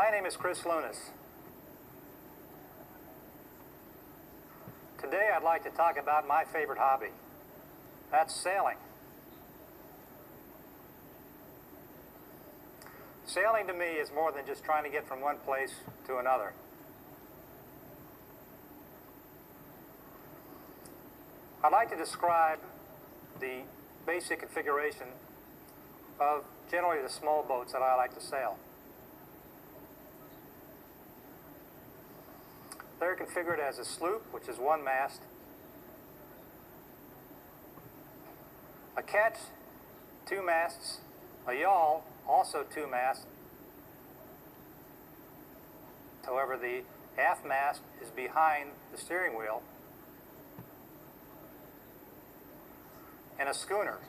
My name is Chris Lunas. Today I'd like to talk about my favorite hobby. That's sailing. Sailing to me is more than just trying to get from one place to another. I'd like to describe the basic configuration of generally the small boats that I like to sail. They're configured as a sloop, which is one mast, a ketch, two masts, a yawl, also two masts. However, the aft mast is behind the steering wheel, and a schooner.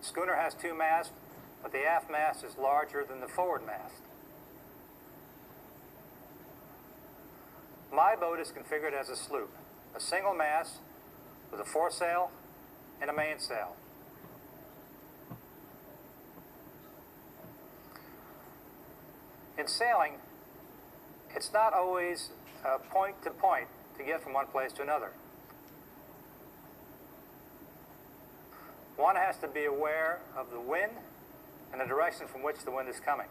The schooner has two masts, but the aft mast is larger than the forward mast. My boat is configured as a sloop, a single mast with a foresail and a mainsail. In sailing, it's not always point to point to get from one place to another. One has to be aware of the wind and the direction from which the wind is coming.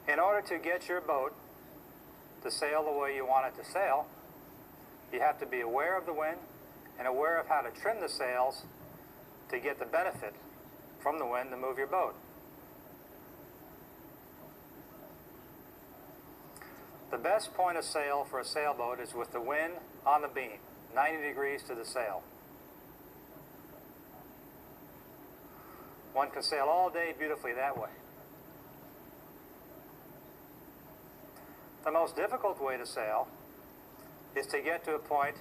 In order to get your boat to sail the way you want it to sail, you have to be aware of the wind and aware of how to trim the sails to get the benefit from the wind to move your boat. The best point of sail for a sailboat is with the wind on the beam, 90 degrees to the sail. One can sail all day beautifully that way. The most difficult way to sail is to get to a point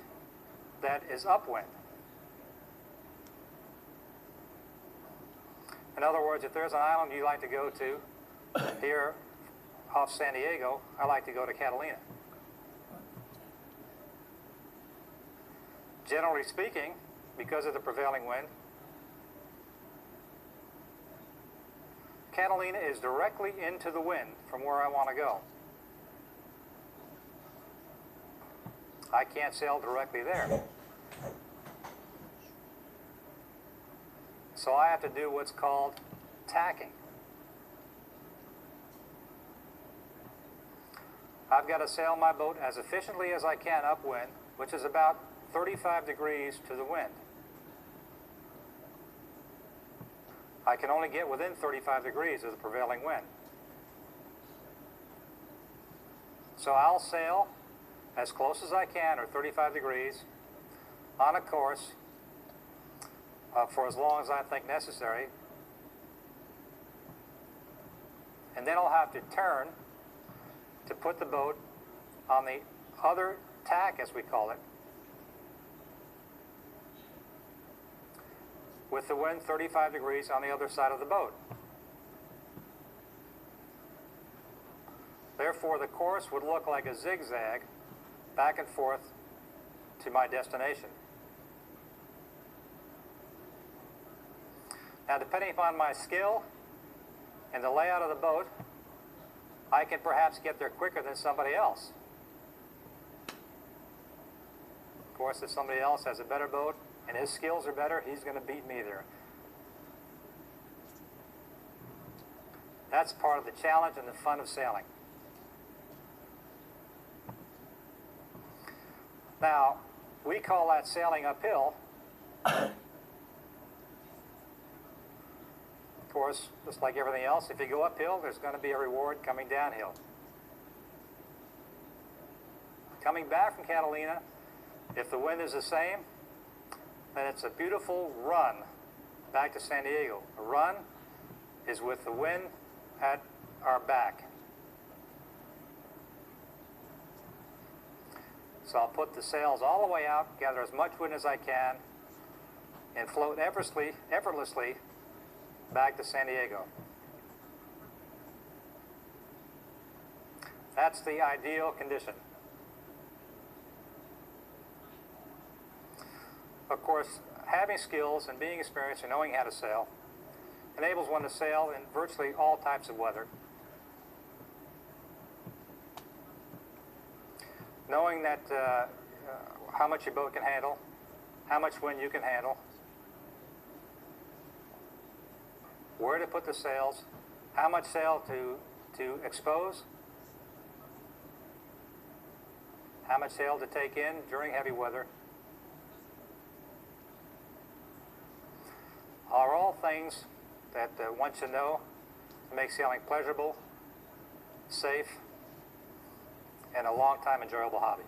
that is upwind. In other words, if there's an island you like to go to here off San Diego, I like to go to Catalina. Generally speaking, because of the prevailing wind, Catalina is directly into the wind from where I want to go. I can't sail directly there. So I have to do what's called tacking. I've got to sail my boat as efficiently as I can upwind, which is about 35 degrees to the wind. I can only get within 35 degrees of the prevailing wind. So I'll sail as close as I can, or 35 degrees, on a course for as long as I think necessary. And then I'll have to turn to put the boat on the other tack, as we call it, with the wind 35 degrees on the other side of the boat. Therefore, the course would look like a zigzag back and forth to my destination. Now, depending upon my skill and the layout of the boat, I can perhaps get there quicker than somebody else. Of course, if somebody else has a better boat and his skills are better, he's going to beat me there. That's part of the challenge and the fun of sailing. Now, we call that sailing uphill. Of course, just like everything else, if you go uphill, there's going to be a reward coming downhill. Coming back from Catalina, if the wind is the same, then it's a beautiful run back to San Diego. A run is with the wind at our back. So I'll put the sails all the way out, gather as much wind as I can, and float effortlessly back to San Diego. That's the ideal condition. Of course, having skills and being experienced and knowing how to sail enables one to sail in virtually all types of weather. Knowing that how much your boat can handle, how much wind you can handle, where to put the sails, how much sail to expose, how much sail to take in during heavy weather, are all things that one should know to make sailing pleasurable, safe, and a long time enjoyable hobby.